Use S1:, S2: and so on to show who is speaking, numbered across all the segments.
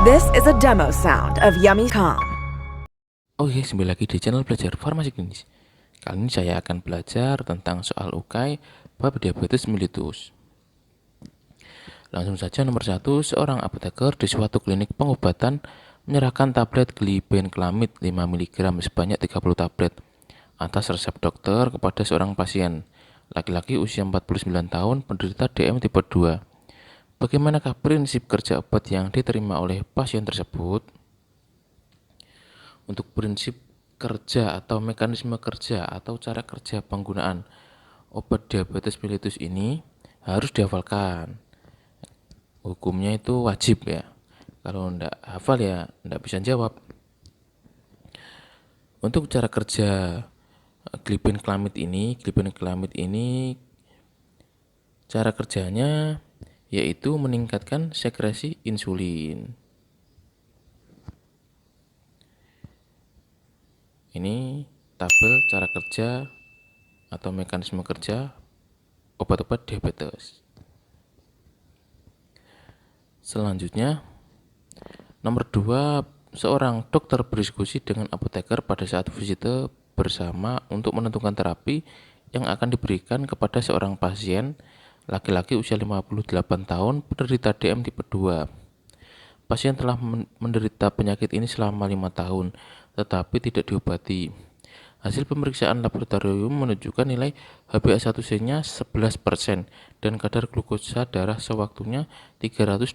S1: This is a demo sound of Yummy.com.
S2: Oke, kembali lagi di channel belajar farmasi klinis. Kali ini saya akan belajar tentang soal UKAI bab diabetes mellitus. Langsung saja nomor 1, seorang apoteker di suatu klinik pengobatan menyerahkan tablet glibenclamid 5 mg sebanyak 30 tablet atas resep dokter kepada seorang pasien, laki-laki usia 49 tahun, penderita DM tipe 2. Bagaimanakah prinsip kerja obat yang diterima oleh pasien tersebut? Untuk prinsip kerja atau mekanisme kerja atau cara kerja penggunaan obat diabetes mellitus ini harus dihafalkan. Hukumnya itu wajib ya. Kalau enggak hafal ya enggak bisa jawab. Untuk cara kerja glibenclamid ini cara kerjanya yaitu meningkatkan sekresi insulin. Ini tabel cara kerja atau mekanisme kerja obat-obat diabetes. Selanjutnya, nomor 2, seorang dokter berdiskusi dengan apoteker pada saat visite bersama untuk menentukan terapi yang akan diberikan kepada seorang pasien laki-laki usia 58 tahun penderita DM tipe 2. Pasien telah menderita penyakit ini selama 5 tahun, tetapi tidak diobati. Hasil pemeriksaan laboratorium menunjukkan nilai HbA1c-nya 11% dan kadar glukosa darah sewaktunya 325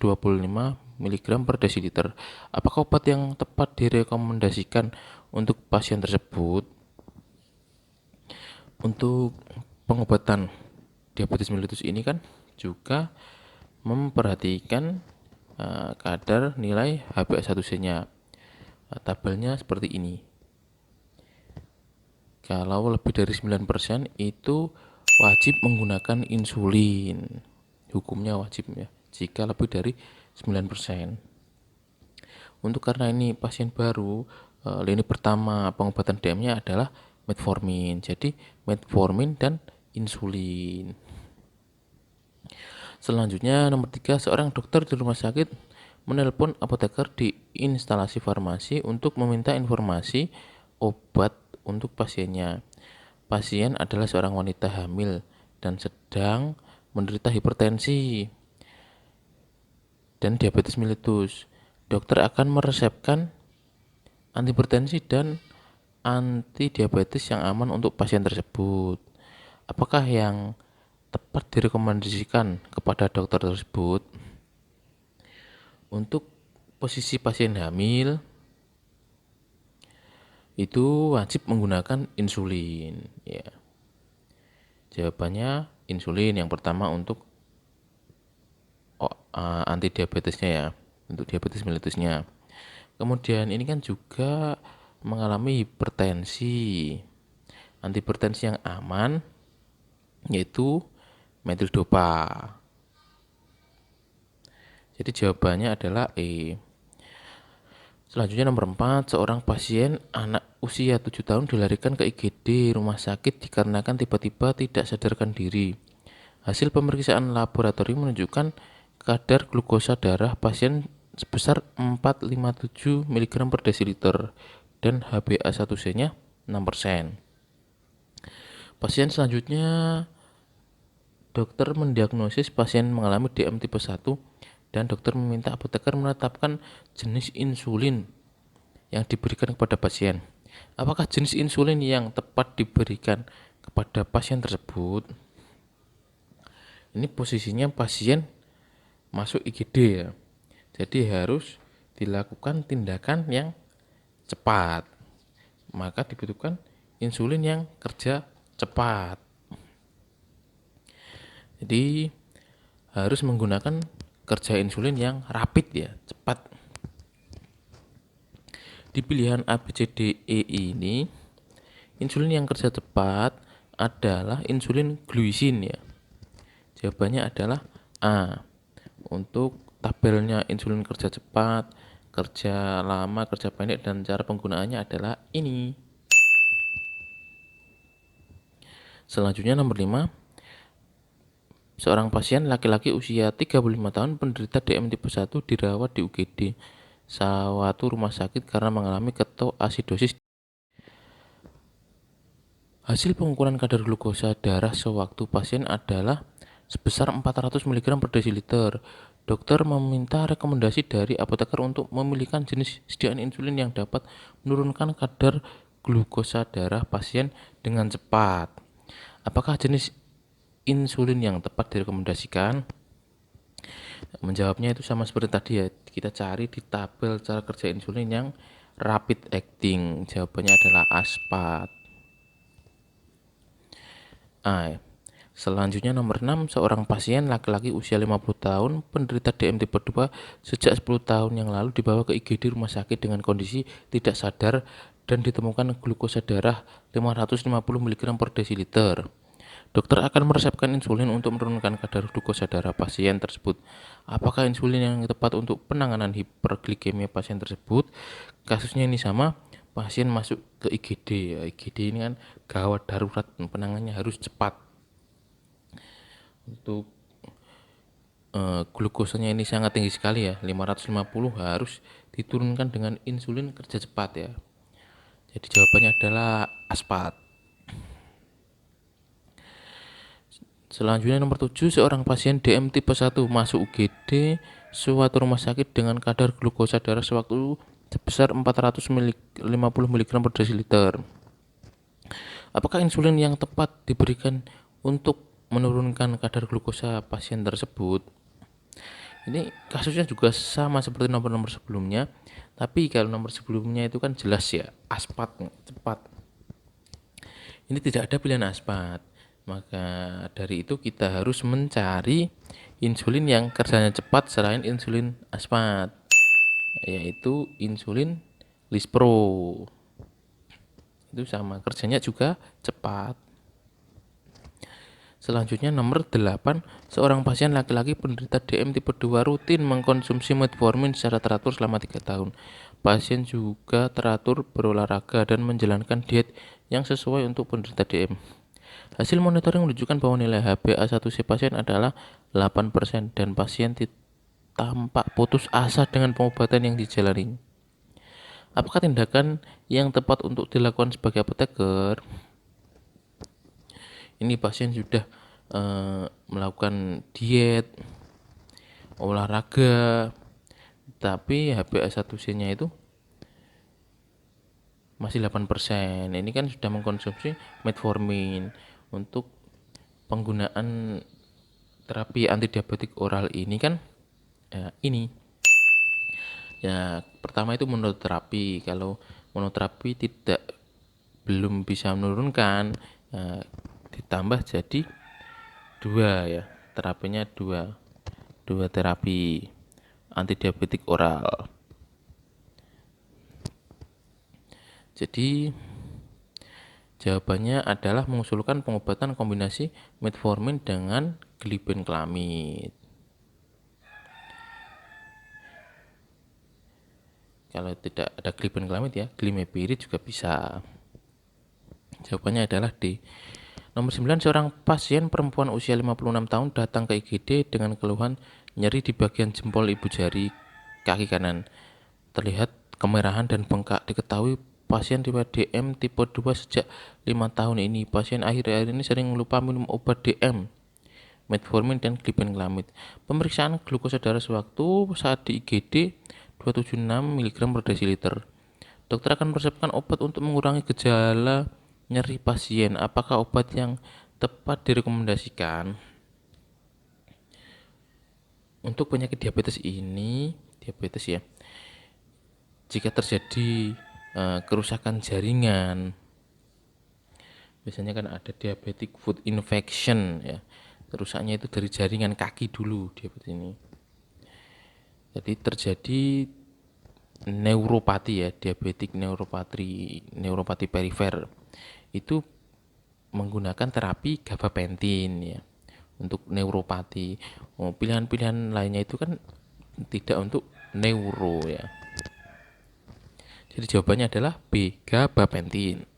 S2: mg per desiliter. Apakah obat yang tepat direkomendasikan untuk pasien tersebut? Untuk pengobatan diabetes mellitus ini kan juga memperhatikan kadar nilai HbA1c-nya. Tabelnya seperti ini. Kalau lebih dari 9% itu wajib menggunakan insulin. Hukumnya wajib ya, jika lebih dari 9%. Untuk karena ini pasien baru, lini pertama pengobatan DM-nya adalah metformin. Jadi metformin dan insulin. Selanjutnya nomor 3, seorang dokter di rumah sakit menelpon apoteker di instalasi farmasi untuk meminta informasi obat untuk pasiennya. Pasien adalah seorang wanita hamil dan sedang menderita hipertensi dan diabetes mellitus. Dokter akan meresepkan antihipertensi dan antidiabetes yang aman untuk pasien tersebut. Apakah yang tepat direkomendasikan kepada dokter tersebut? Untuk posisi pasien hamil itu wajib menggunakan insulin ya. Jawabannya insulin yang pertama untuk anti diabetesnya ya, untuk diabetes mellitusnya. Kemudian ini kan juga mengalami hipertensi. Antihipertensi yang aman yaitu metildopa. Jadi jawabannya adalah E. Selanjutnya nomor 4, seorang pasien anak usia 7 tahun dilarikan ke IGD rumah sakit dikarenakan tiba-tiba tidak sadarkan diri. Hasil pemeriksaan laboratorium menunjukkan kadar glukosa darah pasien sebesar 457 mg per desiliter dan HbA1c-nya 6%. Pasien selanjutnya, dokter mendiagnosis pasien mengalami DM tipe 1 dan dokter meminta apoteker menetapkan jenis insulin yang diberikan kepada pasien. Apakah jenis insulin yang tepat diberikan kepada pasien tersebut? Ini posisinya pasien masuk IGD ya. Jadi harus dilakukan tindakan yang cepat. Maka dibutuhkan insulin yang kerja cepat. Jadi harus menggunakan kerja insulin yang rapid ya, cepat. Di pilihan A, B, C, D, E ini insulin yang kerja cepat adalah insulin gluisin ya. Jawabannya adalah A. Untuk tabelnya insulin kerja cepat, kerja lama, kerja pendek, dan cara penggunaannya adalah ini. Selanjutnya nomor 5, seorang pasien laki-laki usia 35 tahun penderita DM tipe 1 dirawat di UGD. suatu rumah sakit karena mengalami ketoasidosis. Hasil pengukuran kadar glukosa darah sewaktu pasien adalah sebesar 400 mg per desiliter. Dokter meminta rekomendasi dari apoteker untuk memilihkan jenis sediaan insulin yang dapat menurunkan kadar glukosa darah pasien dengan cepat. Apakah jenis insulin yang tepat direkomendasikan? Menjawabnya itu sama seperti tadi ya, kita cari di tabel cara kerja insulin yang rapid acting. Jawabannya adalah aspat. Selanjutnya nomor 6, seorang pasien laki-laki usia 50 tahun penderita DM tipe 2 sejak 10 tahun yang lalu dibawa ke IGD rumah sakit dengan kondisi tidak sadar dan ditemukan glukosa darah 550 mg per desiliter. Dokter akan meresepkan insulin untuk menurunkan kadar glukosa darah pasien tersebut. Apakah insulin yang tepat untuk penanganan hiperglikemia pasien tersebut? Kasusnya ini sama, pasien masuk ke IGD. IGD ini kan gawat darurat, penanganannya harus cepat. Untuk glukosanya ini sangat tinggi sekali ya, 550 harus diturunkan dengan insulin kerja cepat ya. Jadi jawabannya adalah aspat. Selanjutnya nomor 7, seorang pasien DM tipe 1 masuk UGD suatu rumah sakit dengan kadar glukosa darah sewaktu sebesar 450 mg per desiliter. Apakah insulin yang tepat diberikan untuk menurunkan kadar glukosa pasien tersebut? Ini kasusnya juga sama seperti nomor-nomor sebelumnya, tapi kalau nomor sebelumnya itu kan jelas ya, aspat, cepat. Ini tidak ada pilihan aspat. Maka dari itu kita harus mencari insulin yang kerjanya cepat selain insulin aspat, yaitu insulin lispro. Itu sama, kerjanya juga cepat. Selanjutnya nomor 8, seorang pasien laki-laki penderita DM tipe 2 rutin mengkonsumsi metformin secara teratur selama 3 tahun. Pasien juga teratur berolahraga dan menjalankan diet yang sesuai untuk penderita DM. Hasil monitoring menunjukkan bahwa nilai HbA1c pasien adalah 8% dan pasien tampak putus asa dengan pengobatan yang dijalani. Apakah tindakan yang tepat untuk dilakukan sebagai apoteker? Ini pasien sudah melakukan diet, olahraga, tapi HbA1c-nya itu masih 8%. Ini kan sudah mengkonsumsi metformin. Untuk penggunaan terapi antidiabetik oral ini kan ini ya, pertama itu monoterapi. Kalau monoterapi belum bisa menurunkan, ditambah jadi 2 ya, terapinya 2 terapi antidiabetik oral. Jadi jawabannya adalah mengusulkan pengobatan kombinasi metformin dengan glibenclamid. Kalau tidak ada glibenclamid ya, glimepirid juga bisa. Jawabannya adalah D. Nomor 9, seorang pasien perempuan usia 56 tahun datang ke IGD dengan keluhan nyeri di bagian jempol ibu jari kaki kanan. Terlihat kemerahan dan bengkak. Diketahui pasien tipe DM tipe 2 sejak 5 tahun ini. Pasien akhir-akhir ini sering lupa minum obat DM, metformin dan glibenclamid. Pemeriksaan glukosa darah sewaktu saat di IGD 276 mg per desiliter. Dokter akan meresepkan obat untuk mengurangi gejala nyeri pasien. Apakah obat yang tepat direkomendasikan? Untuk penyakit diabetes ini, diabetes ya, jika terjadi kerusakan jaringan, biasanya kan ada diabetic foot infection ya, kerusaknya itu dari jaringan kaki dulu diabetes ini. Jadi terjadi neuropati ya, diabetic neuropati perifer, itu menggunakan terapi gabapentin ya untuk neuropati. Pilihan-pilihan lainnya itu kan tidak untuk neuro ya. Jadi jawabannya adalah B, gabapentin.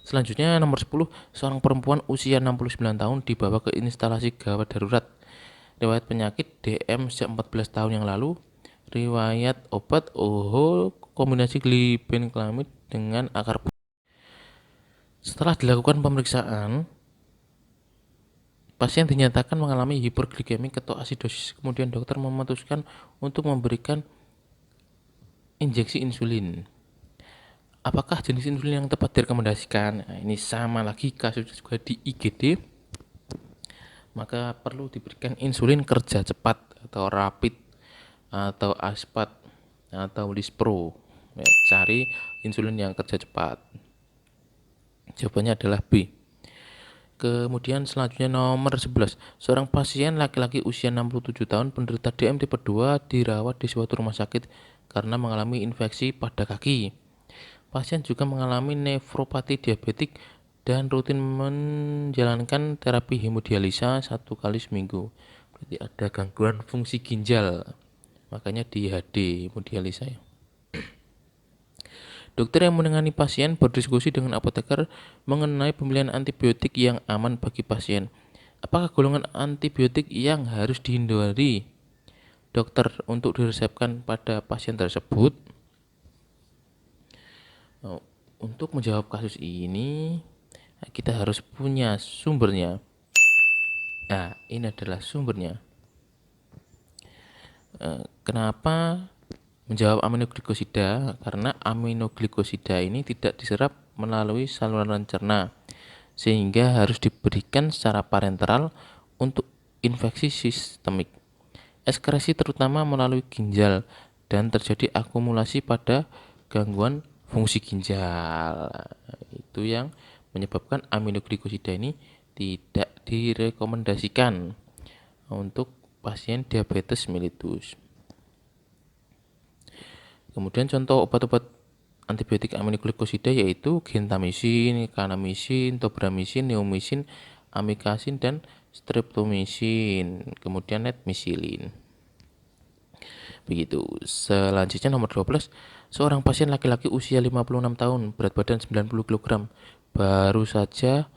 S2: Selanjutnya nomor 10, seorang perempuan usia 69 tahun dibawa ke instalasi gawat darurat. Riwayat penyakit DM sejak 14 tahun yang lalu. riwayat obat kombinasi glibenclamid dengan akar. Setelah dilakukan pemeriksaan, pasien dinyatakan mengalami hiperglikemik atau asidosis. Kemudian dokter memutuskan untuk memberikan injeksi insulin. Apakah jenis insulin yang tepat direkomendasikan? Nah, ini sama lagi kasusnya juga di IGD. Maka perlu diberikan insulin kerja cepat atau rapid atau aspat atau lispro. Ya, cari insulin yang kerja cepat. Jawabannya adalah B. Kemudian selanjutnya nomor 11. Seorang pasien laki-laki usia 67 tahun penderita DM tipe 2 dirawat di suatu rumah sakit karena mengalami infeksi pada kaki. Pasien juga mengalami nefropati diabetik dan rutin menjalankan terapi hemodialisa 1 kali seminggu. Berarti ada gangguan fungsi ginjal. Makanya di HD hemodialisa ya. Dokter yang menangani pasien berdiskusi dengan apoteker mengenai pemilihan antibiotik yang aman bagi pasien. Apakah golongan antibiotik yang harus dihindari dokter untuk diresepkan pada pasien tersebut? Untuk menjawab kasus ini, kita harus punya sumbernya. Nah, ini adalah sumbernya. Kenapa menjawab aminoglikosida? Karena aminoglikosida ini tidak diserap melalui saluran cerna, sehingga harus diberikan secara parenteral untuk infeksi sistemik. Ekskresi terutama melalui ginjal dan terjadi akumulasi pada gangguan fungsi ginjal. Itu yang menyebabkan aminoglikosida ini tidak direkomendasikan untuk pasien diabetes mellitus. Kemudian contoh obat-obat antibiotik aminoglikosida yaitu gentamisin, kanamisin, tobramycin, neomycin, amikacin, dan streptomycin. Kemudian netmisilin. Begitu. Selanjutnya nomor 12. Seorang pasien laki-laki usia 56 tahun, berat badan 90 kg, baru saja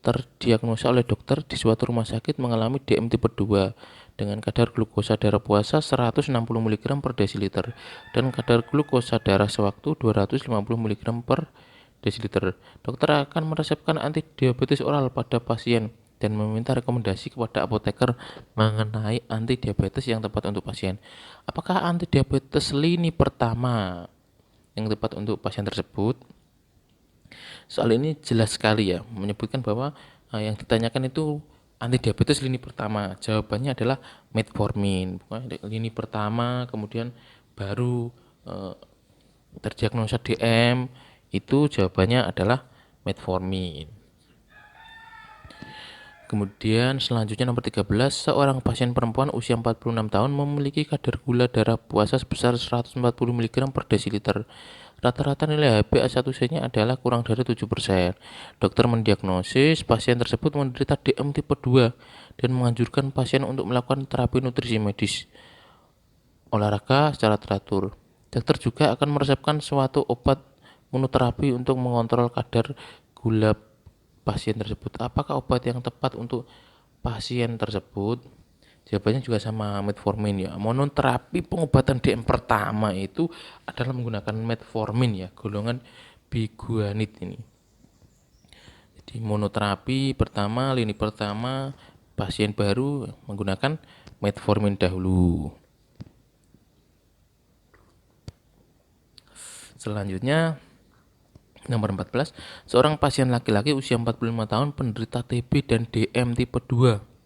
S2: terdiagnosa oleh dokter di suatu rumah sakit mengalami DM tipe 2 dengan kadar glukosa darah puasa 160 mg per desiliter dan kadar glukosa darah sewaktu 250 mg per desiliter. Dokter akan meresepkan antidiabetes oral pada pasien dan meminta rekomendasi kepada apoteker mengenai antidiabetes yang tepat untuk pasien. Apakah antidiabetes lini pertama yang tepat untuk pasien tersebut? Soal ini jelas sekali ya, menyebutkan bahwa yang ditanyakan itu antidiabetes lini pertama. Jawabannya adalah metformin. Lini pertama, kemudian baru terdiagnosa DM, itu jawabannya adalah metformin. Kemudian selanjutnya nomor 13, seorang pasien perempuan usia 46 tahun memiliki kadar gula darah puasa sebesar 140 mg per desiliter. Rata-rata nilai HbA1c-nya adalah kurang dari 7%. Dokter mendiagnosis pasien tersebut menderita DM tipe 2 dan menganjurkan pasien untuk melakukan terapi nutrisi medis, olahraga secara teratur. Dokter juga akan meresepkan suatu obat monoterapi untuk mengontrol kadar gula pasien tersebut. Apakah obat yang tepat untuk pasien tersebut? Jawabannya juga sama, metformin ya. Monoterapi pengobatan DM pertama itu adalah menggunakan metformin ya, golongan biguanid ini. Jadi monoterapi pertama, lini pertama, pasien baru menggunakan metformin dahulu. Selanjutnya nomor 14, seorang pasien laki-laki usia 45 tahun penderita TB dan DM tipe 2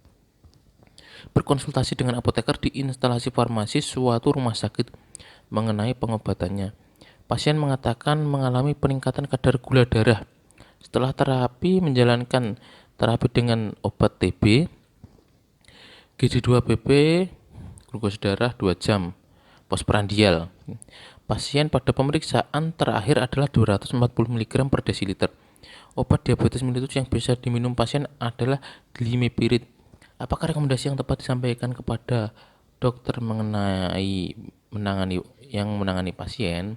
S2: berkonsultasi dengan apoteker di instalasi farmasi suatu rumah sakit mengenai pengobatannya. Pasien mengatakan mengalami peningkatan kadar gula darah setelah menjalankan terapi dengan obat TB, GD2-PP, glukosa darah 2 jam, posprandial. Pasien pada pemeriksaan terakhir adalah 240 mg per desiliter. Obat diabetes mellitus yang bisa diminum pasien adalah glimepiride. Apakah rekomendasi yang tepat disampaikan kepada dokter mengenai menangani pasien?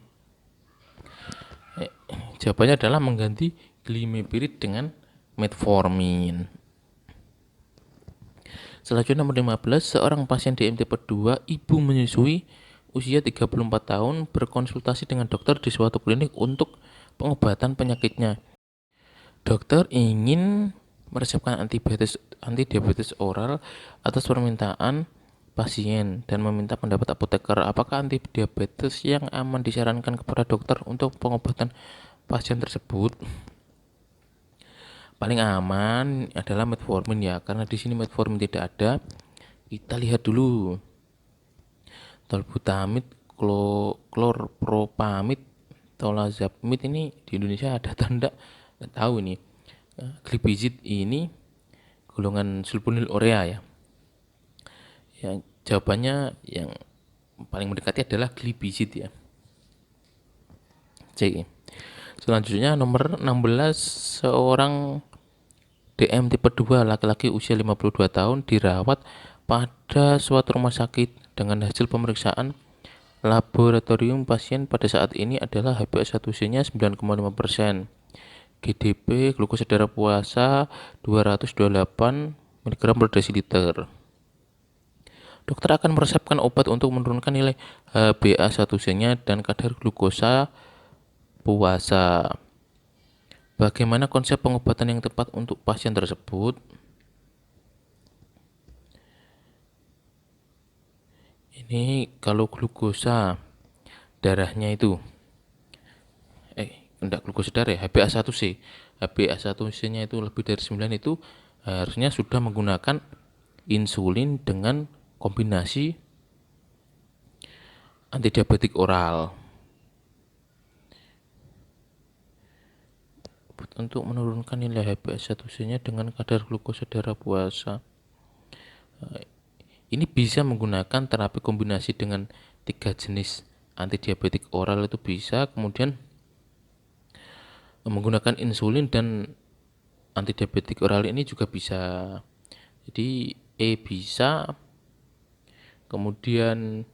S2: Jawabannya adalah mengganti glimepiride dengan metformin. Selanjutnya nomor 15, seorang pasien DM tipe 2, ibu menyusui, usia 34 tahun berkonsultasi dengan dokter di suatu klinik untuk pengobatan penyakitnya. Dokter ingin meresepkan antidiabetes oral atas permintaan pasien dan meminta pendapat apoteker apakah antidiabetes yang aman disarankan kepada dokter untuk pengobatan pasien tersebut. Paling aman adalah metformin ya, karena di sini metformin tidak ada. Kita lihat dulu. Tolbutamid, klorpropamid, tolazapamid ini di Indonesia ada atau enggak? Nggak tahu ini. Glipizid ini golongan sulfonylurea ya. Yang jawabannya yang paling mendekati adalah glipizid ya. C. Selanjutnya nomor 16, seorang DM tipe 2 laki-laki usia 52 tahun dirawat pada suatu rumah sakit dengan hasil pemeriksaan laboratorium pasien pada saat ini adalah HbA1c-nya 9,5%, GDP glukosa darah puasa 228 mg per desiliter. Dokter akan meresepkan obat untuk menurunkan nilai HbA1c-nya dan kadar glukosa puasa. Bagaimana konsep pengobatan yang tepat untuk pasien tersebut? Ini kalau glukosa darahnya itu enggak glukosa darah ya, HbA1c. HbA1c-nya itu lebih dari 9 itu harusnya sudah menggunakan insulin dengan kombinasi antidiabetik oral. Untuk menurunkan nilai HbA1c-nya dengan kadar glukosa darah puasa. Ini bisa menggunakan terapi kombinasi dengan 3 jenis antidiabetik oral itu bisa, kemudian menggunakan insulin dan antidiabetik oral ini juga bisa. Jadi bisa, kemudian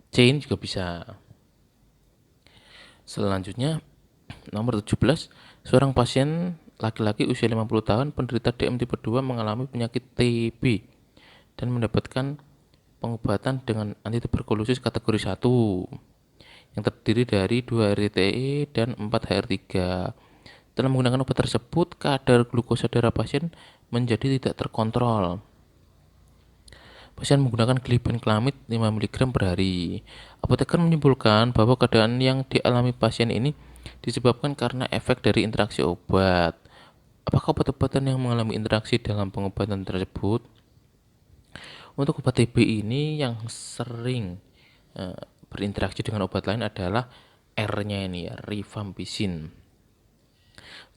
S2: C juga bisa. Selanjutnya nomor 17, seorang pasien laki-laki usia 50 tahun penderita DM tipe 2 mengalami penyakit TB dan mendapatkan pengobatan dengan antituberkulosis kategori 1 yang terdiri dari 2 RTE dan 4 HR3. Setelah menggunakan obat tersebut, kadar glukosa darah pasien menjadi tidak terkontrol. Pasien menggunakan glibenclamid 5 mg per hari. Apoteker menyimpulkan bahwa keadaan yang dialami pasien ini disebabkan karena efek dari interaksi obat. Apakah obat-obatan yang mengalami interaksi dalam pengobatan tersebut? Untuk obat TB ini yang sering berinteraksi dengan obat lain adalah R-nya ini ya, rifampicin.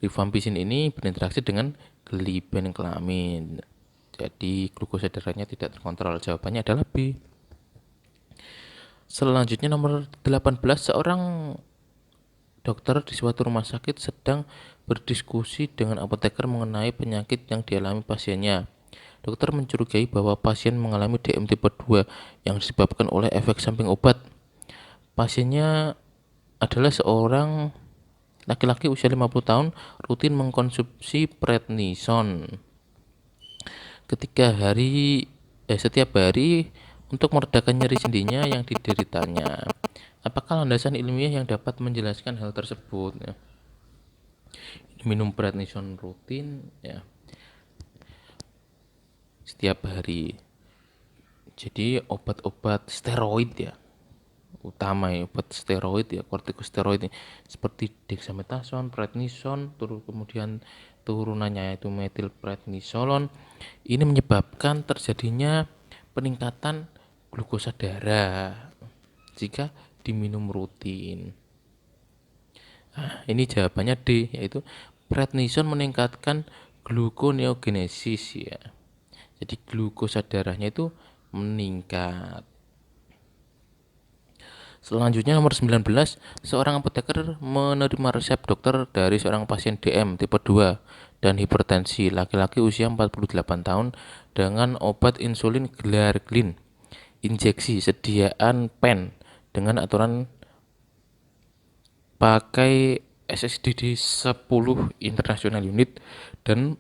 S2: Rifampicin ini berinteraksi dengan glibenclamid. Jadi glukosa darahnya tidak terkontrol. Jawabannya adalah B. Selanjutnya nomor 18, seorang dokter di suatu rumah sakit sedang berdiskusi dengan apoteker mengenai penyakit yang dialami pasiennya. Dokter mencurigai bahwa pasien mengalami DM tipe 2 yang disebabkan oleh efek samping obat. Pasiennya adalah seorang laki-laki usia 50 tahun rutin mengkonsumsi prednison setiap hari untuk meredakan nyeri sendinya yang dideritanya. Apakah landasan ilmiah yang dapat menjelaskan hal tersebut? Ya. Minum prednison rutin ya setiap hari. Jadi obat-obat steroid ya, utama ya, obat steroid ya, kortikosteroid seperti dexamethasone, prednison, kemudian turunannya yaitu metilprednisolon. Ini menyebabkan terjadinya peningkatan glukosa darah jika diminum rutin. Nah, ini jawabannya D, yaitu prednison meningkatkan gluconeogenesis ya. Jadi glukosa darahnya itu meningkat. Selanjutnya nomor 19, seorang apoteker menerima resep dokter dari seorang pasien DM tipe 2 dan hipertensi laki-laki usia 48 tahun dengan obat insulin glargine injeksi sediaan pen dengan aturan pakai SSDD 10 international unit dan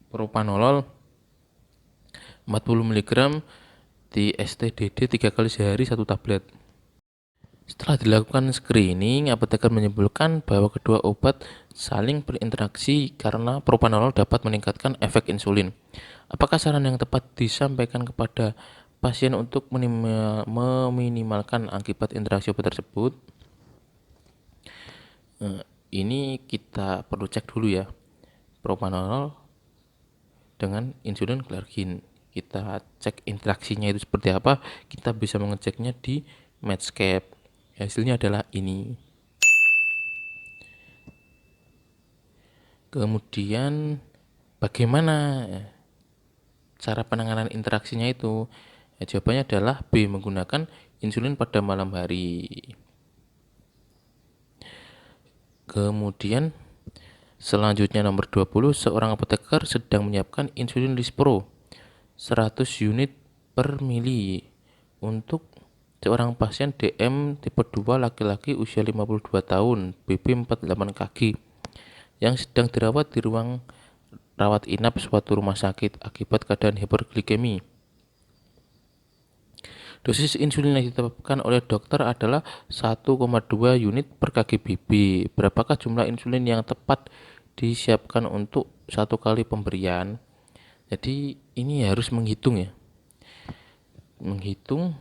S2: propanolol 40 mg di STDD 3 kali sehari 1 tablet. Setelah dilakukan screening, apoteker menyimpulkan bahwa kedua obat saling berinteraksi karena propranolol dapat meningkatkan efek insulin. Apakah saran yang tepat disampaikan kepada pasien untuk meminimalkan akibat interaksi obat tersebut? Ini kita perlu cek dulu ya, propranolol dengan insulin glargin. Kita cek interaksinya itu seperti apa, kita bisa mengeceknya di Medscape. Hasilnya adalah ini. Kemudian bagaimana cara penanganan interaksinya itu? Jawabannya adalah B, menggunakan insulin pada malam hari. Kemudian selanjutnya nomor 20, seorang apoteker sedang menyiapkan insulin Lispro 100 unit per mili untuk seorang pasien DM tipe 2 laki-laki usia 52 tahun, BB 48 kg yang sedang dirawat di ruang rawat inap suatu rumah sakit akibat keadaan hiperglikemi. Dosis insulin yang ditetapkan oleh dokter adalah 1,2 unit per kg-BB. Berapakah jumlah insulin yang tepat disiapkan untuk satu kali pemberian? Jadi ini harus menghitung ya. Menghitung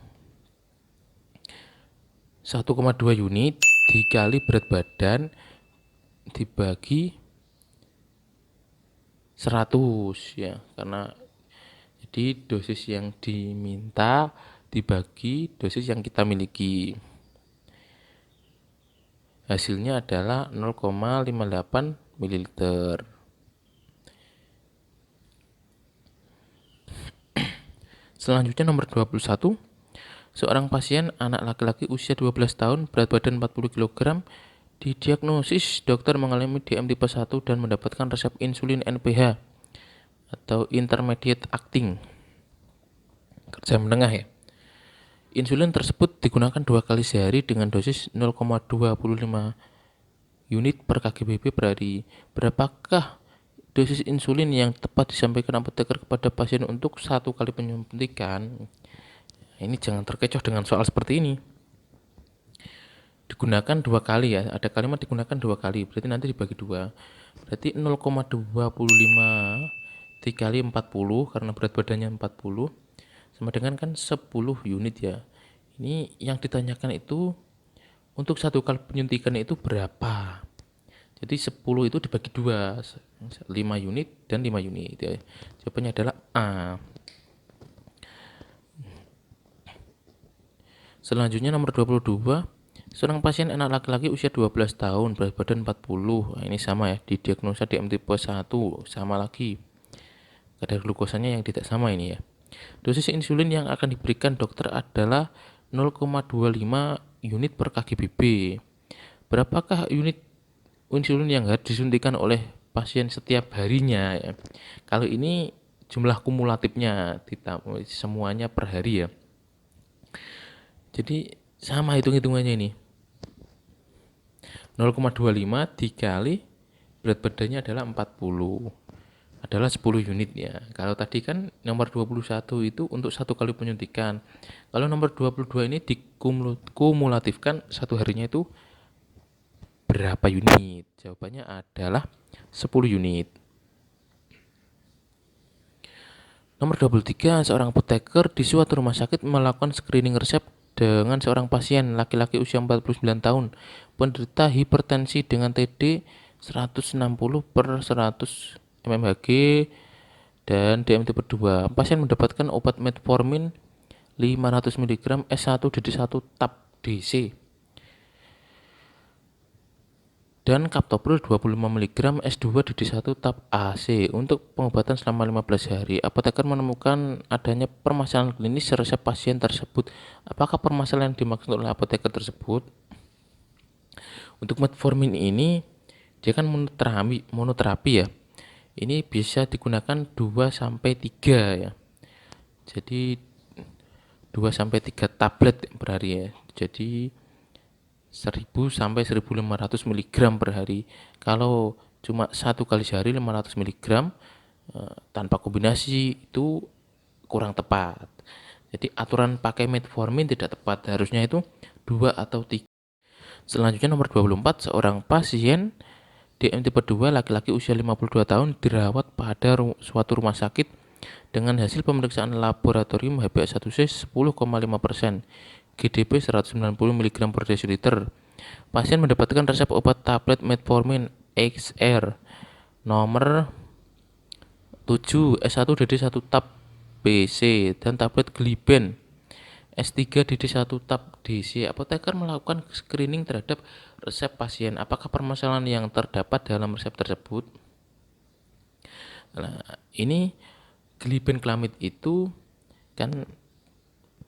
S2: 1,2 unit dikali berat badan dibagi 100 ya, karena jadi dosis yang diminta dibagi dosis yang kita miliki. Hasilnya adalah 0,58 ml. Selanjutnya nomor 21. Seorang pasien anak laki-laki usia 12 tahun, berat badan 40 kg, didiagnosis dokter mengalami DM tipe 1 dan mendapatkan resep insulin NPH atau intermediate acting, kerja menengah ya. Insulin tersebut digunakan 2 kali sehari dengan dosis 0,25 unit per kg-BB per hari. Berapakah dosis insulin yang tepat disampaikan apoteker kepada pasien untuk satu kali penyuntikan? Ini jangan terkecoh dengan soal seperti ini. Digunakan 2 kali ya, ada kalimat digunakan 2 kali, berarti nanti dibagi 2. Berarti 0,25 dikali 40 karena berat badannya 40 sama dengan kan 10 unit ya. Ini yang ditanyakan itu untuk satu kali penyuntikan itu berapa. Jadi 10 itu dibagi 2, 5 unit dan 5 unit ya. Jawabannya adalah A. Selanjutnya nomor 22, seorang pasien anak laki-laki usia 12 tahun, berat badan 40. Nah, ini sama ya, didiagnosa DM tipe 1, sama lagi. Kadar glukosanya yang tidak sama ini ya. Dosis insulin yang akan diberikan dokter adalah 0,25 unit per kg-BB. Berapakah unit insulin yang harus disuntikan oleh pasien setiap harinya ya? Kalau ini jumlah kumulatifnya, semuanya per hari ya. Jadi sama hitung-hitungannya ini. 0,25 dikali berat badannya adalah 40. Adalah 10 unit ya. Kalau tadi kan nomor 21 itu untuk satu kali penyuntikan. Kalau nomor 22 ini dikumulatifkan satu harinya itu berapa unit? Jawabannya adalah 10 unit. Nomor 23, seorang apoteker di suatu rumah sakit melakukan screening resep dengan seorang pasien laki-laki usia 49 tahun, penderita hipertensi dengan TD 160 per 100 mmHg dan DM tipe 2. Pasien mendapatkan obat metformin 500 mg S1 DD1 tab DC dan kaptopril 25 mg S2 DD1 tab AC untuk pengobatan selama 15 hari. Apoteker menemukan adanya permasalahan klinis resep pasien tersebut. Apakah permasalahan yang dimaksud oleh apoteker tersebut? Untuk metformin ini dia kan monoterapi ya. Ini bisa digunakan 2 sampai 3 ya. Jadi 2 sampai 3 tablet per hari ya. Jadi 1000 sampai 1500 mg per hari. Kalau cuma satu kali sehari 500 mg tanpa kombinasi itu kurang tepat. Jadi aturan pakai metformin tidak tepat, harusnya itu 2 atau 3. Selanjutnya nomor 24, seorang pasien DM tipe 2 laki-laki usia 52 tahun dirawat pada suatu rumah sakit dengan hasil pemeriksaan laboratorium HbA1c 10,5%, GDP 190 mg per desiliter. Pasien mendapatkan resep obat tablet metformin XR nomor 7 S1DD1 tab BC dan tablet Gliben S3DD1 tab DC. Apoteker melakukan screening terhadap resep pasien. Apakah permasalahan yang terdapat dalam resep tersebut? Nah, ini glibenclamid itu kan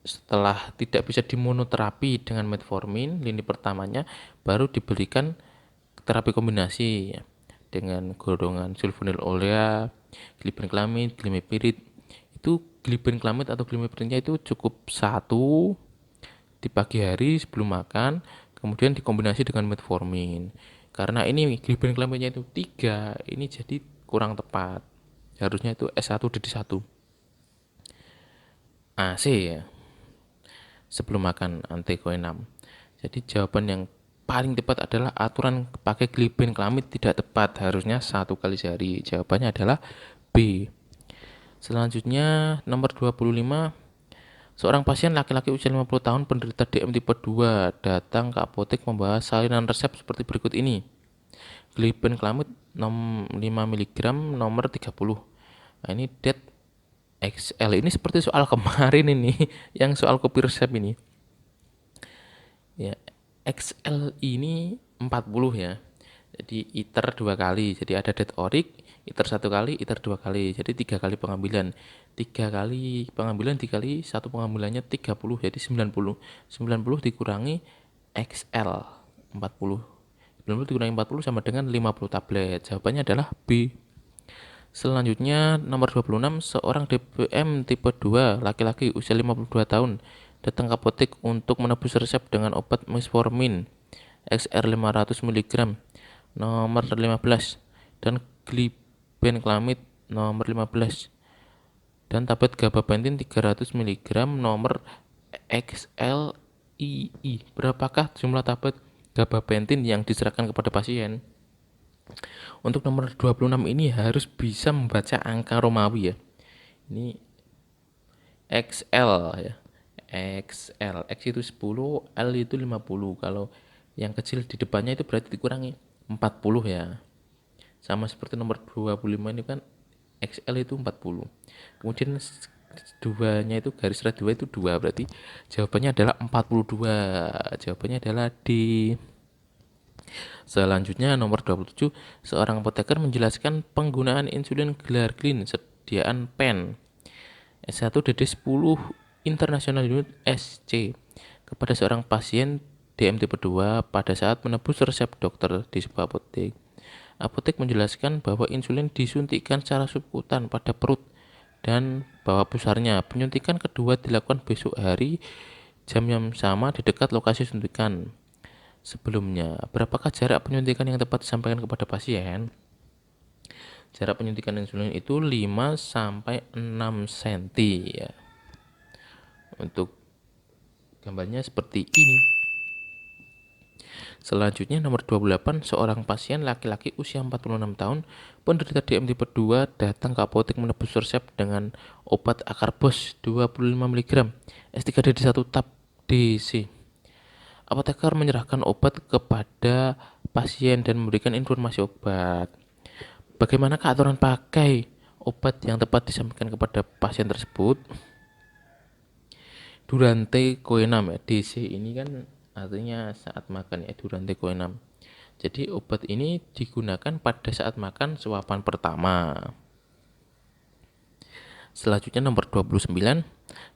S2: setelah tidak bisa dimonoterapi dengan metformin lini pertamanya, baru diberikan terapi kombinasi dengan golongan sulfonylurea, glibenclamid, glimepiride. Itu glibenclamid atau glimepiride itu cukup 1 di pagi hari sebelum makan, kemudian dikombinasi dengan metformin. Karena ini glibenclamidnya itu 3, ini jadi kurang tepat. Harusnya itu S1DD1 AC ya, sebelum makan antikoinam. Jadi jawaban yang paling tepat adalah aturan pakai glibenclamid tidak tepat, harusnya 1 kali sehari. Jawabannya adalah B. Selanjutnya nomor 25, seorang pasien laki-laki usia 50 tahun penderita DM tipe 2 datang ke apotek membawa salinan resep seperti berikut ini. Glibenclamid 5 mg nomor 30. Nah, ini DET XL, ini seperti soal kemarin ini yang soal kopi resep ini. Ya, XL ini 40 ya. Jadi ITER 2 kali. Jadi ada DET ORIC, ITER 1 kali, ITER 2 kali. Jadi 3 kali pengambilan. 3 kali pengambilan dikali 1 pengambilannya 30, jadi 90. 90 dikurangi XL 40. 90 dikurangi 40 sama dengan 50 tablet. Jawabannya adalah B. Selanjutnya nomor 26, seorang DPM tipe 2 laki-laki usia 52 tahun datang ke apotek untuk menebus resep dengan obat metformin XR 500 mg nomor 15 dan glibenclamid nomor 15 dan tablet gabapentin 300 mg nomor XLII. Berapakah jumlah tablet gabapentin yang diserahkan kepada pasien? Untuk nomor 26 ini harus bisa membaca angka Romawi ya. Ini XL ya. XL, X itu 10, L itu 50. Kalau yang kecil di depannya itu berarti dikurangi 40 ya. Sama seperti nomor 25 ini kan XL itu 40. Kemudian duanya itu garis radius 2 itu 2, berarti jawabannya adalah 42. Jawabannya adalah D. Selanjutnya nomor 27, seorang apoteker menjelaskan penggunaan insulin glargine sediaan pen S1DD10 International Unit SC kepada seorang pasien DM tipe 2 pada saat menebus resep dokter di sebuah apotek. Apotek menjelaskan bahwa insulin disuntikkan secara subkutan pada perut dan bawah pusarnya. Penyuntikan kedua dilakukan besok hari jam yang sama di dekat lokasi suntikan sebelumnya. Berapakah jarak penyuntikan yang tepat disampaikan kepada pasien? Jarak penyuntikan insulin itu 5 sampai 6 cm ya. Untuk gambarnya seperti ini. Selanjutnya nomor 28, seorang pasien laki-laki usia 46 tahun penderita DM tipe 2 datang ke apotek menebus resep dengan obat Acarbose 25 mg S3DD1 tab DC. Apoteker menyerahkan obat kepada pasien dan memberikan informasi obat. Bagaimanakah aturan pakai obat yang tepat disampaikan kepada pasien tersebut? Durantecoenam ya, DC ini kan artinya saat makan ya, durantecoenam. Jadi obat ini digunakan pada saat makan suapan pertama. Selanjutnya nomor 29,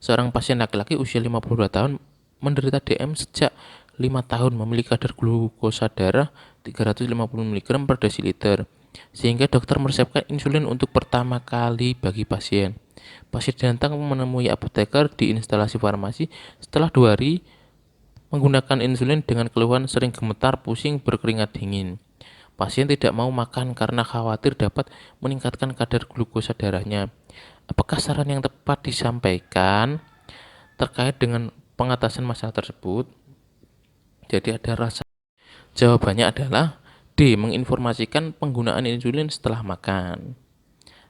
S2: seorang pasien laki-laki usia 52 tahun menderita DM sejak 5 tahun, memiliki kadar glukosa darah 350 mg per desiliter, sehingga dokter meresepkan insulin untuk pertama kali bagi pasien. Pasien datang menemui apoteker di instalasi farmasi setelah 2 hari menggunakan insulin dengan keluhan sering gemetar, pusing, berkeringat dingin. Pasien tidak mau makan karena khawatir dapat meningkatkan kadar glukosa darahnya. Apakah saran yang tepat disampaikan? terkait dengan pengatasan masalah tersebut? Jadi ada rasa. Jawabannya adalah D. Menginformasikan penggunaan insulin setelah makan,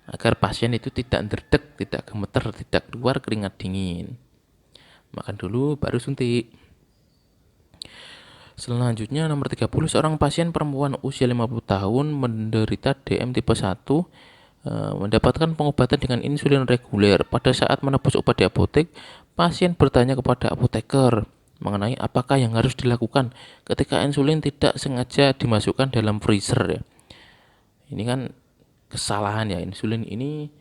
S2: agar pasien itu tidak derdek, tidak gemeter, tidak keluar keringat dingin. Makan dulu baru suntik. Selanjutnya nomor 30, seorang pasien perempuan usia 50 tahun menderita DM tipe 1 mendapatkan pengobatan dengan insulin reguler. Pada saat menebus obat di apotek, pasien bertanya kepada apoteker mengenai apakah yang harus dilakukan ketika insulin tidak sengaja dimasukkan dalam freezer ya. Ini kan kesalahan ya, insulin ini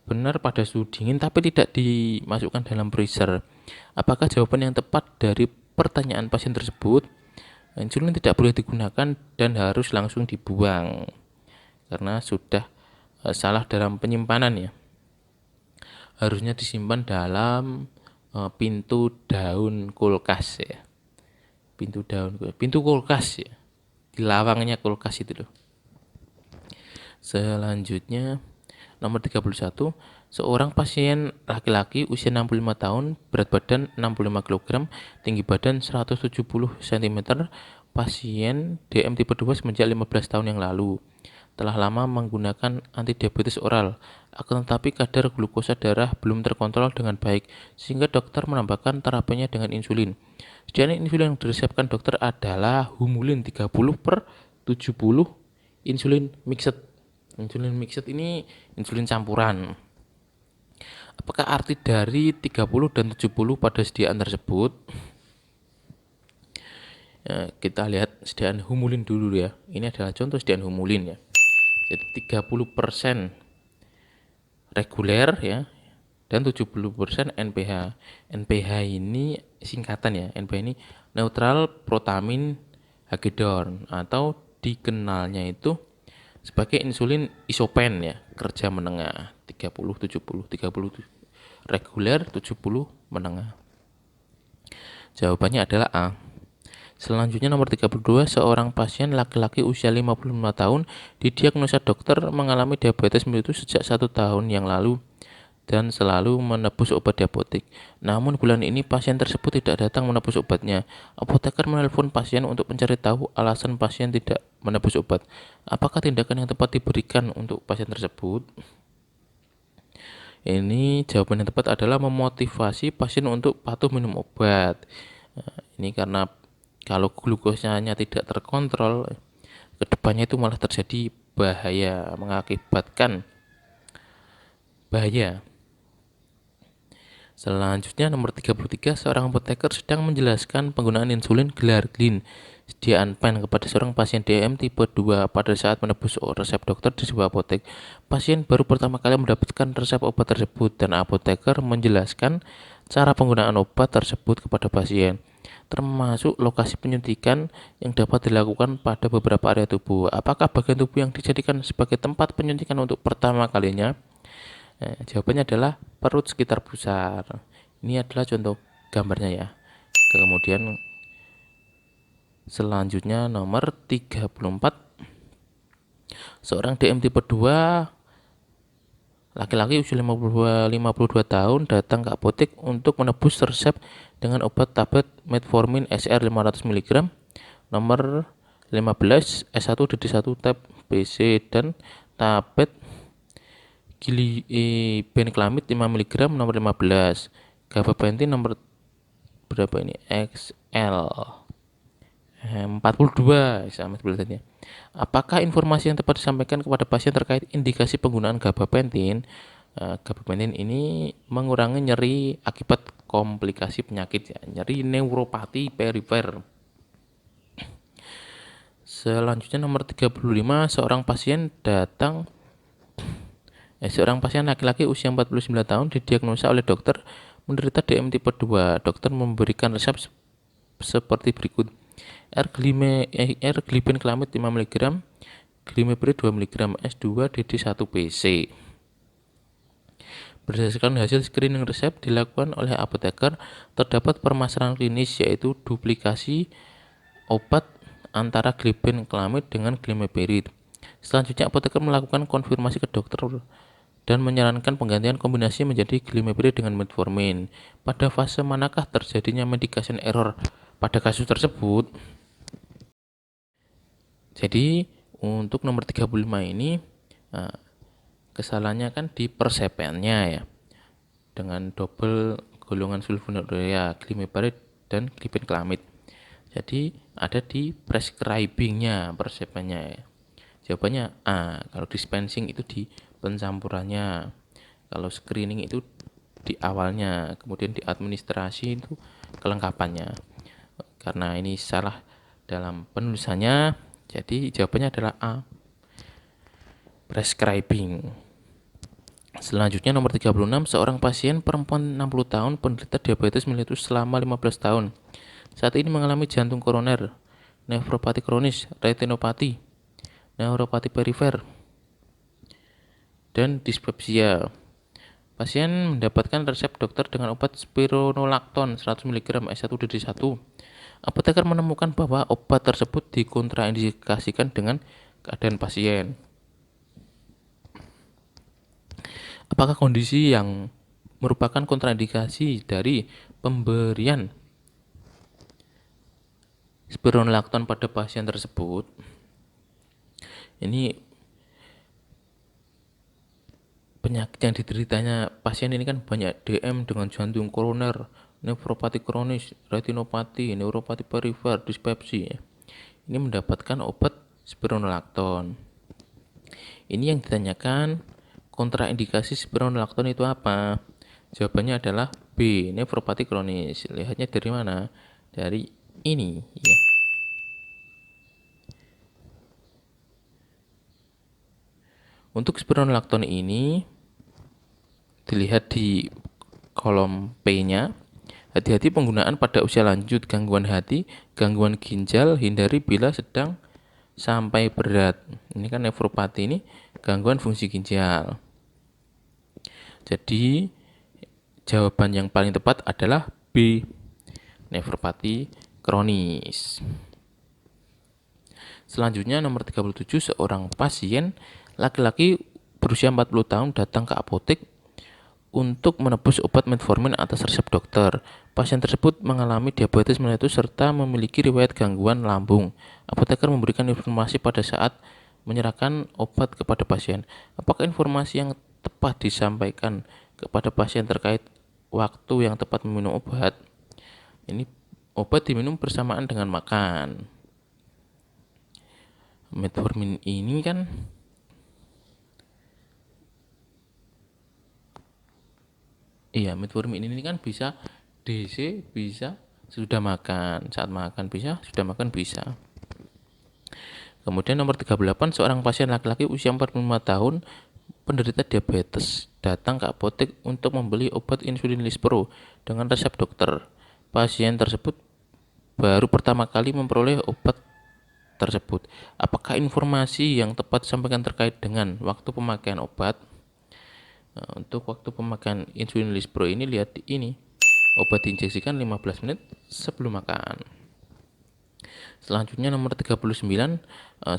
S2: benar pada suhu dingin tapi tidak dimasukkan dalam freezer. Apakah jawaban yang tepat dari pertanyaan pasien tersebut? Insulin tidak boleh digunakan dan harus langsung dibuang karena sudah salah dalam penyimpanan ya. Harusnya disimpan dalam pintu daun kulkas ya. Pintu kulkas ya. Di lawangnya kulkas itu loh. Selanjutnya nomor 31, seorang pasien laki-laki usia 65 tahun, berat badan 65 kg, tinggi badan 170 cm, pasien DM tipe 2 semenjak 15 tahun yang lalu. Telah lama menggunakan antidiabetes oral, akan tetapi kadar glukosa darah belum terkontrol dengan baik, sehingga dokter menambahkan terapinya dengan insulin. Sediaan insulin yang diresepkan dokter adalah Humulin 30/70 insulin mixed. Insulin mixed ini insulin campuran. Apakah arti dari 30 dan 70 pada sediaan tersebut? Kita lihat sediaan Humulin dulu ya. Ini adalah contoh sediaan Humulin ya. Jadi 30% reguler ya dan 70% NPH. NPH ini singkatan ya. NPH ini neutral protamin hagedorn atau dikenalnya itu sebagai insulin isopen ya, kerja menengah 30 reguler, 70 menengah. Jawabannya adalah A. Selanjutnya nomor 32, seorang pasien laki-laki usia 55 tahun didiagnosa dokter mengalami diabetes mellitus sejak 1 tahun yang lalu dan selalu menebus obat di apotek. Namun bulan ini pasien tersebut tidak datang menebus obatnya. Apoteker menelpon pasien untuk mencari tahu alasan pasien tidak menebus obat. Apakah tindakan yang tepat diberikan untuk pasien tersebut? Ini jawaban yang tepat adalah memotivasi pasien untuk patuh minum obat. Ini karena kalau glukosanya tidak terkontrol, kedepannya itu malah terjadi bahaya, mengakibatkan bahaya. Selanjutnya nomor 33, seorang apoteker sedang menjelaskan penggunaan insulin Glargine sediaan pen kepada seorang pasien DM tipe 2 pada saat menebus resep dokter di sebuah apotek. Pasien baru pertama kali mendapatkan resep obat tersebut dan apoteker menjelaskan cara penggunaan obat tersebut kepada pasien, termasuk lokasi penyuntikan yang dapat dilakukan pada beberapa area tubuh. Apakah bagian tubuh yang dijadikan sebagai tempat penyuntikan untuk pertama kalinya? Jawabannya adalah perut sekitar pusar. Ini adalah contoh gambarnya ya. Kemudian selanjutnya nomor 34, seorang DM tipe 2 laki-laki usia 52 tahun datang ke apotek untuk menebus resep dengan obat tablet metformin SR 500 mg nomor 15 S1/1 tab BC dan tablet glibenclamid 5 mg nomor 15, gabapentin nomor berapa ini? XL 42 sama sebenarnya. Apakah informasi yang tepat disampaikan kepada pasien terkait indikasi penggunaan gabapentin? Gabapentin ini mengurangi nyeri akibat komplikasi penyakit ya, nyeri neuropati perifer. Selanjutnya nomor 35, seorang pasien laki-laki usia 49 tahun didiagnosa oleh dokter menderita DM tipe 2. Dokter memberikan resep seperti berikut: R-glibenclamid 5 mg, glimepiride 2 mg, S2 DD1 BC. Berdasarkan hasil screening resep dilakukan oleh apoteker, terdapat permasalahan klinis yaitu duplikasi obat antara glibenclamid dengan glimepiride. Selanjutnya apoteker melakukan konfirmasi ke dokter dan menyarankan penggantian kombinasi menjadi glimepiride dengan metformin. Pada fase manakah terjadinya medication error pada kasus tersebut? Jadi untuk nomor 35 ini kesalahannya kan di persepennya ya, dengan double golongan sulfonylurea, glimepiride dan glibenclamid. Jadi ada di prescribingnya persepennya ya. Jawabannya A. Kalau dispensing itu di pencampurannya, kalau screening itu di awalnya, kemudian di administrasi itu kelengkapannya. Karena ini salah dalam penulisannya, jadi jawabannya adalah A. Prescribing. Selanjutnya nomor 36, seorang pasien perempuan 60 tahun penderita diabetes mellitus selama 15 tahun. Saat ini mengalami jantung koroner, nefropati kronis, retinopati, neuropati perifer, dan dispepsia. Pasien mendapatkan resep dokter dengan obat spironolakton 100 mg S1DD1. Apoteker menemukan bahwa obat tersebut dikontraindikasikan dengan keadaan pasien. Apakah kondisi yang merupakan kontraindikasi dari pemberian spironolakton pada pasien tersebut? Ini penyakit yang dideritanya pasien ini kan banyak, DM dengan jantung koroner, nefropati kronis, retinopati, neuropati perifer, dispepsia. Ini mendapatkan obat spironolakton. Ini yang ditanyakan, kontraindikasi spironolakton itu apa? Jawabannya adalah B, nefropati kronis. Lihatnya dari mana? Dari ini ya. Untuk spironolakton ini dilihat di kolom P-nya. Hati-hati penggunaan pada usia lanjut, gangguan hati, gangguan ginjal, hindari bila sedang sampai berat. Ini kan nefropati, ini gangguan fungsi ginjal. Jadi jawaban yang paling tepat adalah B, nefropati kronis. Selanjutnya nomor 37, seorang pasien laki-laki berusia 40 tahun datang ke apotek untuk menebus obat metformin atas resep dokter. Pasien tersebut mengalami diabetes mellitus serta memiliki riwayat gangguan lambung. Apoteker memberikan informasi pada saat menyerahkan obat kepada pasien. Apakah informasi yang tepat disampaikan kepada pasien terkait waktu yang tepat meminum obat? Ini obat diminum bersamaan dengan makan. Metformin ini kan metformin ini kan bisa DC, bisa sudah makan, saat makan bisa, sudah makan bisa. Kemudian nomor 38, seorang pasien laki-laki usia 45 tahun penderita diabetes datang ke apotek untuk membeli obat insulin Lispro dengan resep dokter. Pasien tersebut baru pertama kali memperoleh obat tersebut. Apakah informasi yang tepat disampaikan terkait dengan waktu pemakaian obat? Untuk waktu pemakaian insulin Lispro ini, lihat di ini. Obat diinjeksikan 15 menit sebelum makan. Selanjutnya nomor 39,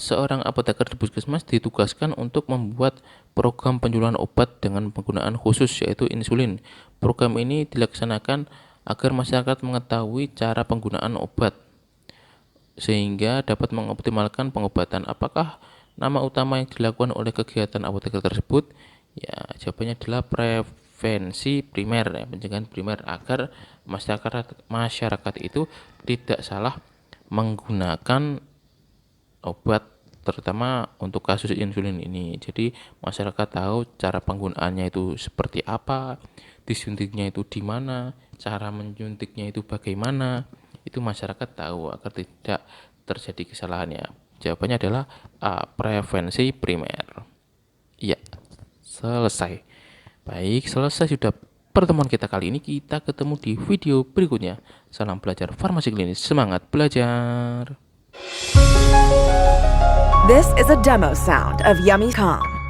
S2: seorang apoteker di puskesmas ditugaskan untuk membuat program penjualan obat dengan penggunaan khusus, yaitu insulin. Program ini dilaksanakan agar masyarakat mengetahui cara penggunaan obat sehingga dapat mengoptimalkan pengobatan. Apakah nama utama yang dilakukan oleh kegiatan apoteker tersebut? Ya, jawabannya adalah prevensi primer, ya, pencegahan primer, agar masyarakat itu tidak salah menggunakan obat, terutama untuk kasus insulin ini. Jadi masyarakat tahu cara penggunaannya itu seperti apa, disuntiknya itu di mana, cara menyuntiknya itu bagaimana, itu masyarakat tahu agar tidak terjadi kesalahannya. Jawabannya adalah A, prevensi primer. Iya, selesai. Baik, selesai sudah pertemuan kita kali ini. Kita ketemu di video berikutnya. Salam belajar farmasi klinis, semangat belajar.
S1: This is a demo sound of Yummy Calm.